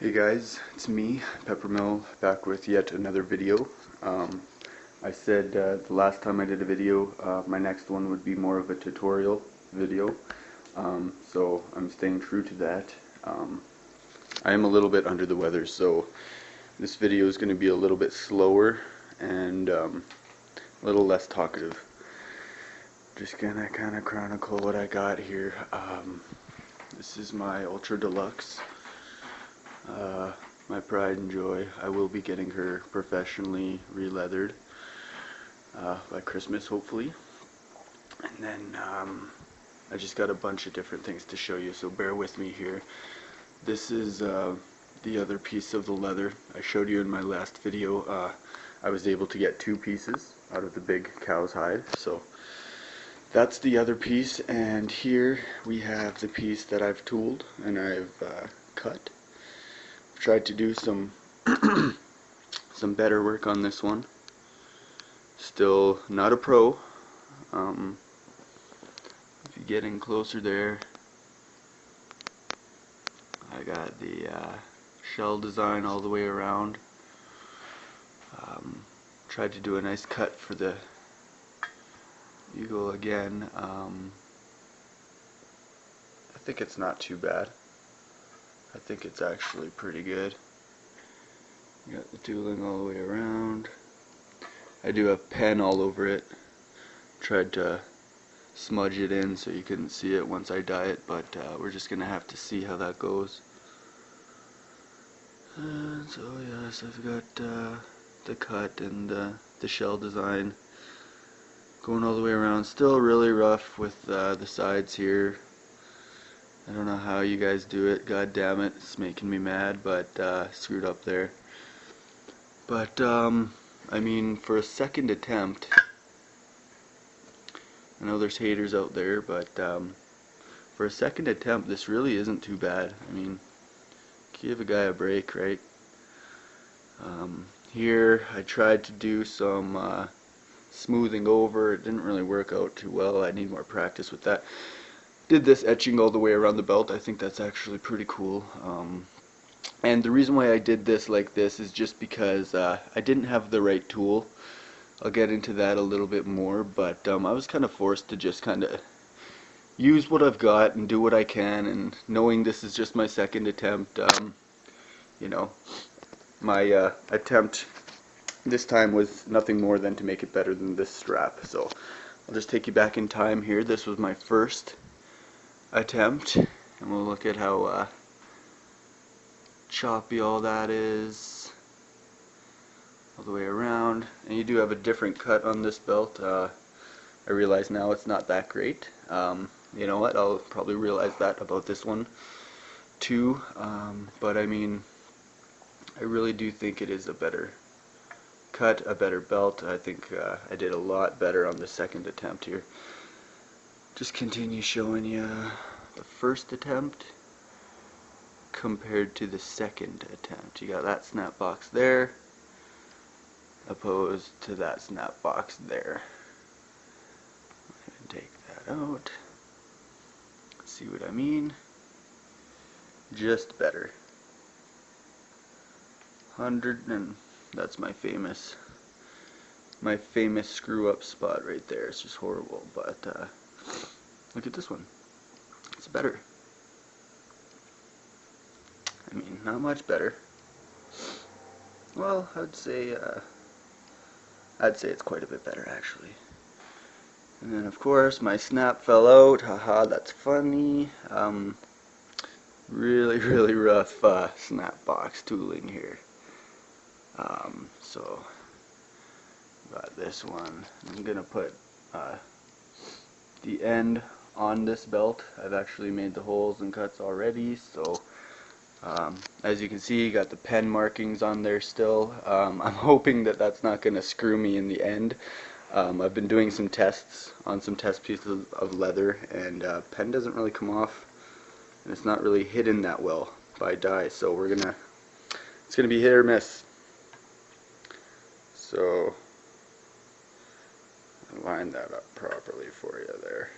Hey guys, it's me, Peppermill, back with yet another video. I said the last time I did a video, my next one would be more of a tutorial video, so I'm staying true to that. I am a little bit under the weather, so this video is going to be a little bit slower and a little less talkative. Just gonna kind of chronicle what I got here. This is my Ultra Deluxe. My pride and joy. I will be getting her professionally re-leathered by Christmas, hopefully. And then I just got a bunch of different things to show you, so bear with me here. This is the other piece of the leather. I showed you in my last video. I was able to get two pieces out of the big cow's hide, so that's the other piece. And here we have the piece that I've tooled and I've cut. Tried to do some some better work on this one. Still not a pro. If you get in closer there, I got the shell design all the way around. Tried to do a nice cut for the eagle again. I think it's not too bad. I think it's actually pretty good. You got the tooling all the way around. I do have pen all over it. Tried to smudge it in so you couldn't see it once I dye it, but we're just gonna have to see how that goes. And so yes, I've got the cut and the shell design going all the way around. Still really rough with the sides here. I don't know how you guys do it, god damn it, it's making me mad, but screwed up there. But I mean, for a second attempt, I know there's haters out there, but for a second attempt this really isn't too bad. I mean, give a guy a break, right? Here I tried to do some smoothing over. It didn't really work out too well. I need more practice with that. Did this etching all the way around the belt. I think that's actually pretty cool. And the reason why I did this like this is just because I didn't have the right tool. I'll get into that a little bit more, but I was kind of forced to just kind of use what I've got and do what I can, and knowing this is just my second attempt, you know, my attempt this time was nothing more than to make it better than this strap. So I'll just take you back in time here. This was my first attempt, and we'll look at how choppy all that is all the way around. And you do have a different cut on this belt. I realize now it's not that great. You know what, I'll probably realize that about this one too, but I mean, I really do think it is a better cut, a better belt. I think I did a lot better on the second attempt here. Just continue showing you the first attempt compared to the second attempt. You got that snap box there opposed to that snap box there. I'm going to take that out. See what I mean? Just better. 100, and that's my famous screw up spot right there. It's just horrible, but look at this one. It's better. I mean, not much better. Well, I'd say it's quite a bit better actually. And then of course my snap fell out. Haha, that's funny. Really rough snap box tooling here. So got this one. I'm gonna put the end on this belt. I've actually made the holes and cuts already, so as you can see, you got the pen markings on there still. I'm hoping that that's not gonna screw me in the end. I've been doing some tests on some test pieces of leather, and pen doesn't really come off, and it's not really hidden that well by dye, so it's gonna be hit or miss. So line that up properly for you there.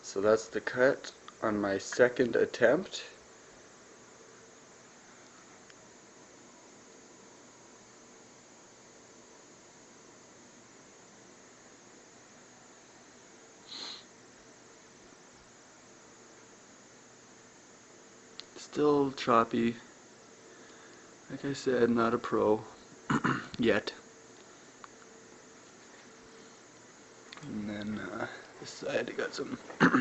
So that's the cut on my second attempt. Still choppy. Like I said, not a pro yet. And then this side, I got some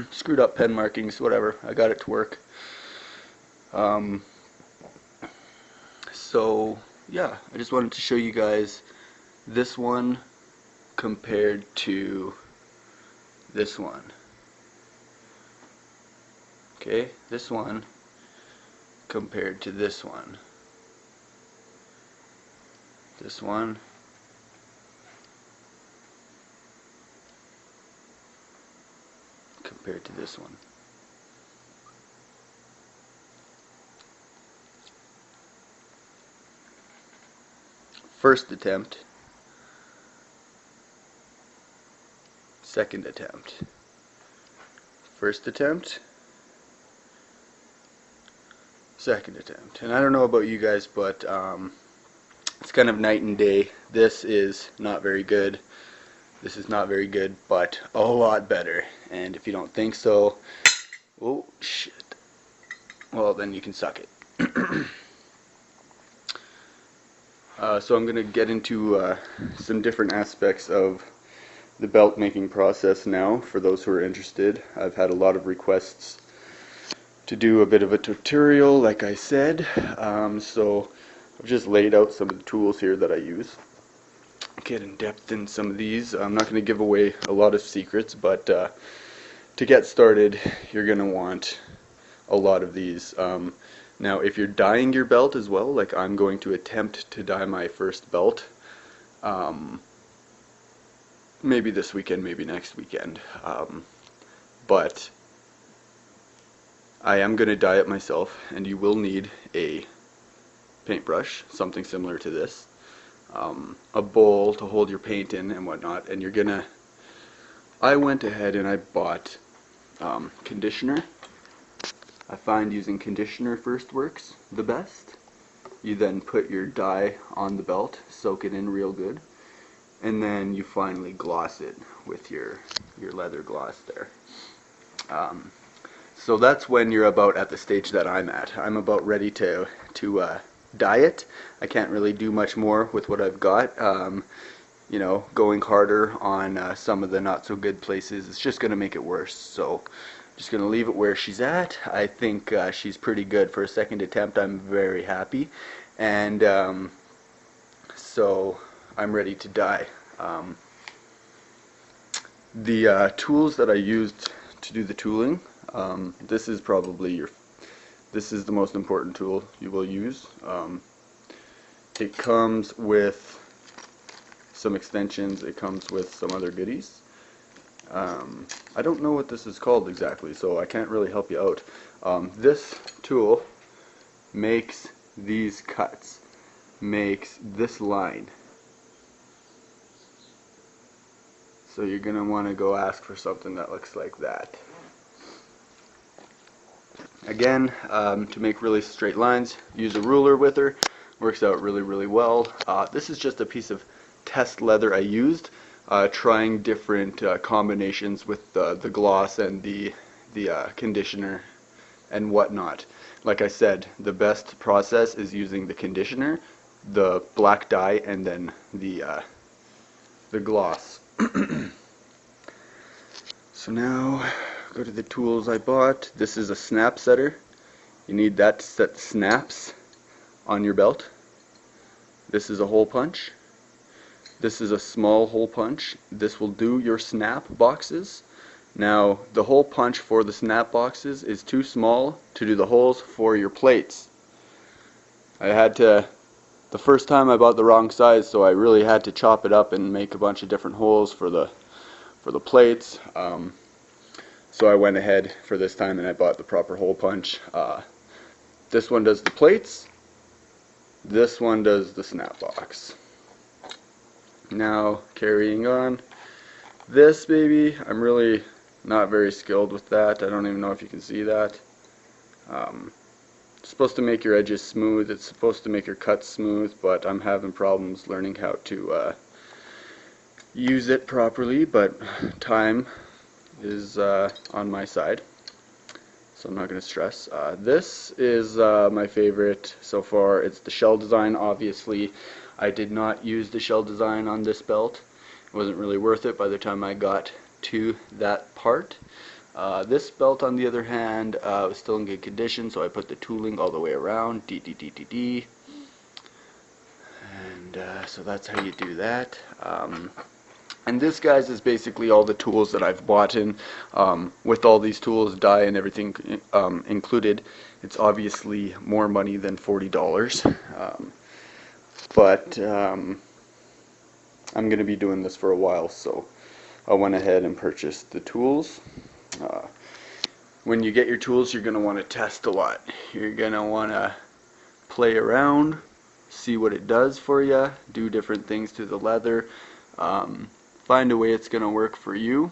screwed up pen markings, whatever. I got it to work. So yeah, I just wanted to show you guys this one compared to this one. Okay, this one compared to this one. This one compared to this one. First attempt, second attempt, first attempt, second attempt. And I don't know about you guys, but it's kind of night and day. This is not very good. This is not very good, but a lot better. And if you don't think so, oh shit, well then you can suck it. So I'm going to get into some different aspects of the belt making process now for those who are interested. I've had a lot of requests to do a bit of a tutorial, like I said, so I've just laid out some of the tools here that I use. Get in depth in some of these. I'm not going to give away a lot of secrets, but to get started you're going to want a lot of these. Now if you're dyeing your belt as well, like I'm going to attempt to dye my first belt, maybe this weekend, maybe next weekend, but I am going to dye it myself, and you will need a paintbrush, something similar to this, a bowl to hold your paint in and whatnot, and you're gonna, I went ahead and I bought conditioner. I find using conditioner first works the best. You then put your dye on the belt, soak it in real good, and then you finally gloss it with your leather gloss there. So that's when you're about at the stage that I'm at. I'm about ready to dye it. I can't really do much more with what I've got. You know, going harder on some of the not so good places, it's just going to make it worse. So I'm just going to leave it where she's at. I think she's pretty good for a second attempt. I'm very happy. And so I'm ready to dye. The tools that I used to do the tooling, this is probably this is the most important tool you will use. It comes with some extensions, it comes with some other goodies. I don't know what this is called exactly, so I can't really help you out. This tool makes these cuts, makes this line. So you're going to want to go ask for something that looks like that. Again, to make really straight lines, use a ruler with her. Works out really well. This is just a piece of test leather I used, trying different combinations with the gloss and the conditioner and whatnot. Like I said, the best process is using the conditioner, the black dye, and then the gloss. So now, go to the tools I bought. This is a snap setter. You need that to set snaps on your belt. This is a hole punch. This is a small hole punch. This will do your snap boxes. Now, the hole punch for the snap boxes is too small to do the holes for your plates. I had to, the first time I bought the wrong size, so I really had to chop it up and make a bunch of different holes for the plates. So I went ahead for this time and I bought the proper hole punch. This one does the plates, this one does the snap box. Now carrying on, this baby, I'm really not very skilled with that. I don't even know if you can see that. It's supposed to make your edges smooth, it's supposed to make your cuts smooth, but I'm having problems learning how to use it properly, but time is on my side. so I'm not going to stress. This is my favorite so far. It's the shell design. Obviously, I did not use the shell design on this belt. It wasn't really worth it by the time I got to that part. This belt, on the other hand, was still in good condition, so I put the tooling all the way around. D. And so that's how you do that. And this, guys, is basically all the tools that I've bought in. With all these tools, die and everything included, it's obviously more money than $40. But I'm going to be doing this for a while, so I went ahead and purchased the tools. When you get your tools, you're going to want to test a lot. You're going to want to play around, see what it does for you, do different things to the leather. Find a way it's going to work for you.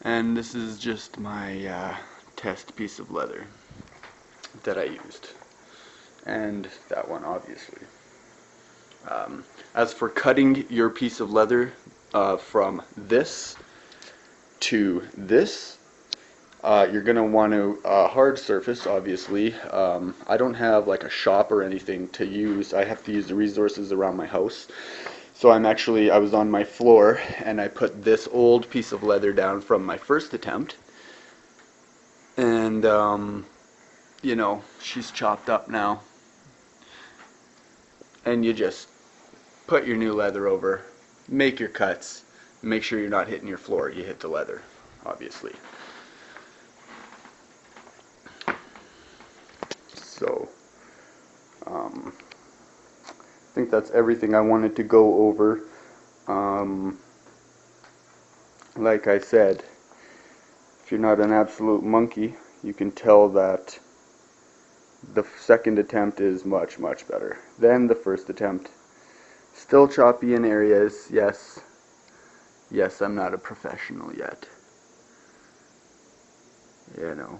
And this is just my test piece of leather that I used. And that one, obviously. As for cutting your piece of leather from this to this, you're going to want to hard surface, obviously. I don't have like a shop or anything to use. I have to use the resources around my house. So I was on my floor, and I put this old piece of leather down from my first attempt. And, you know, she's chopped up now. And you just put your new leather over, make your cuts, make sure you're not hitting your floor, you hit the leather, obviously. So, I think that's everything I wanted to go over. Like I said, if you're not an absolute monkey, you can tell that the second attempt is much, much better than the first attempt. Still choppy in areas, yes. Yes, I'm not a professional yet. You know.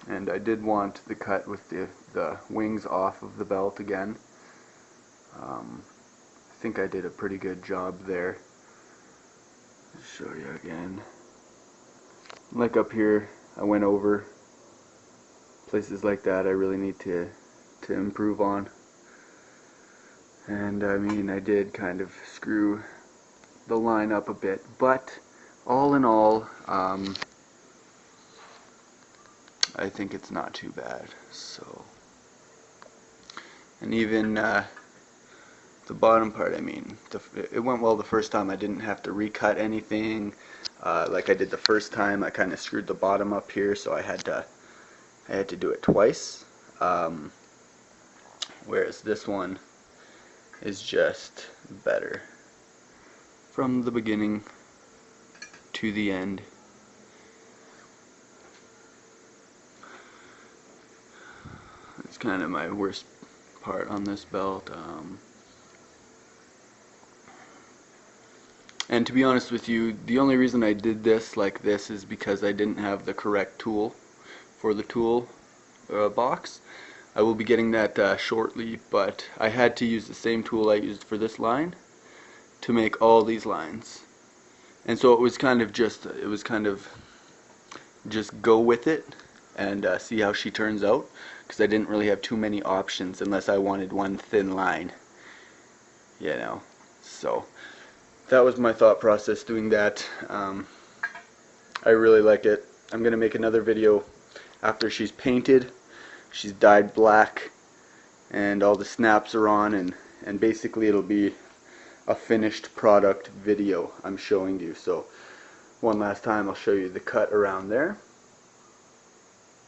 And I did want the cut with the wings off of the belt again. I think I did a pretty good job there. I'll show you again. Like up here, I went over. Places like that I really need to improve on. And I mean, I did kind of screw the line up a bit, but all in all, I think it's not too bad. So, and even the bottom part, I mean, it went well the first time. I didn't have to recut anything like I did the first time. I kind of screwed the bottom up here, so I had to do it twice. Whereas this one is just better from the beginning to the end. It's kind of my worst part on this belt. And to be honest with you, the only reason I did this like this is because I didn't have the correct tool for the tool box. I will be getting that shortly, but I had to use the same tool I used for this line to make all these lines. And so it was kind of just go with it and see how she turns out, because I didn't really have too many options unless I wanted one thin line, you know. So that was my thought process doing that. I really like it. I'm gonna make another video after she's painted, she's dyed black, and all the snaps are on, and basically it'll be a finished product video I'm showing you. So one last time I'll show you the cut around there,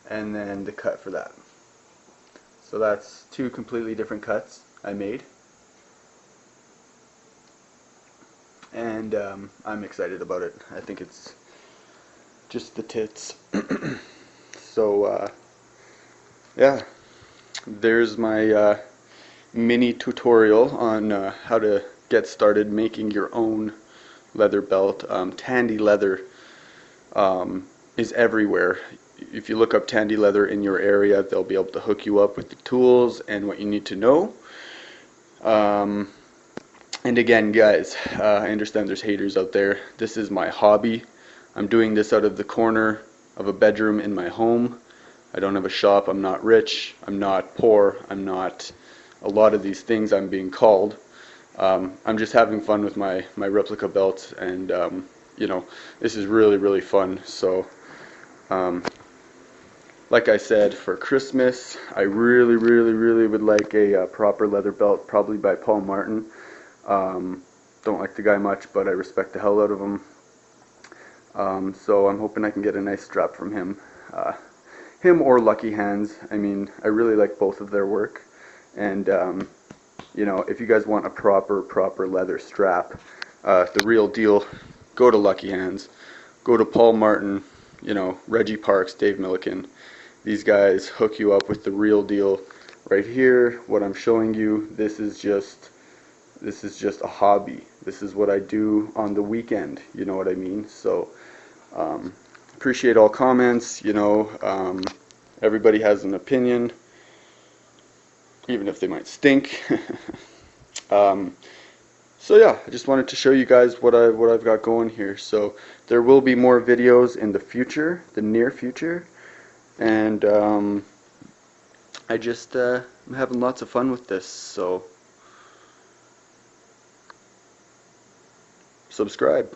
and then the cut for that. So that's two completely different cuts I made, and I'm excited about it. I think it's just the tits. So yeah, there's my mini tutorial on how to get started making your own leather belt. Tandy leather is everywhere. If you look up Tandy leather in your area, they'll be able to hook you up with the tools and what you need to know. And again, guys, I understand there's haters out there. This is my hobby. I'm doing this out of the corner of a bedroom in my home. I don't have a shop. I'm not rich. I'm not poor. I'm not a lot of these things I'm being called. I'm just having fun with my replica belts, and you know, this is really, really fun. So like I said, for Christmas, I really, really, really would like a proper leather belt, probably by Paul Martin. Don't like the guy much, but I respect the hell out of him. So I'm hoping I can get a nice strap from him. Him or Lucky Hands. I mean, I really like both of their work. And, you know, if you guys want a proper leather strap, the real deal, go to Lucky Hands. Go to Paul Martin, you know, Reggie Parks, Dave Milliken. These guys hook you up with the real deal. Right here, what I'm showing you, this is just a hobby. This is what I do on the weekend, you know what I mean? So appreciate all comments. You know, everybody has an opinion, even if they might stink. So yeah, I just wanted to show you guys what I've got going here. So there will be more videos in the future, the near future, and I just I'm having lots of fun with this. So subscribe.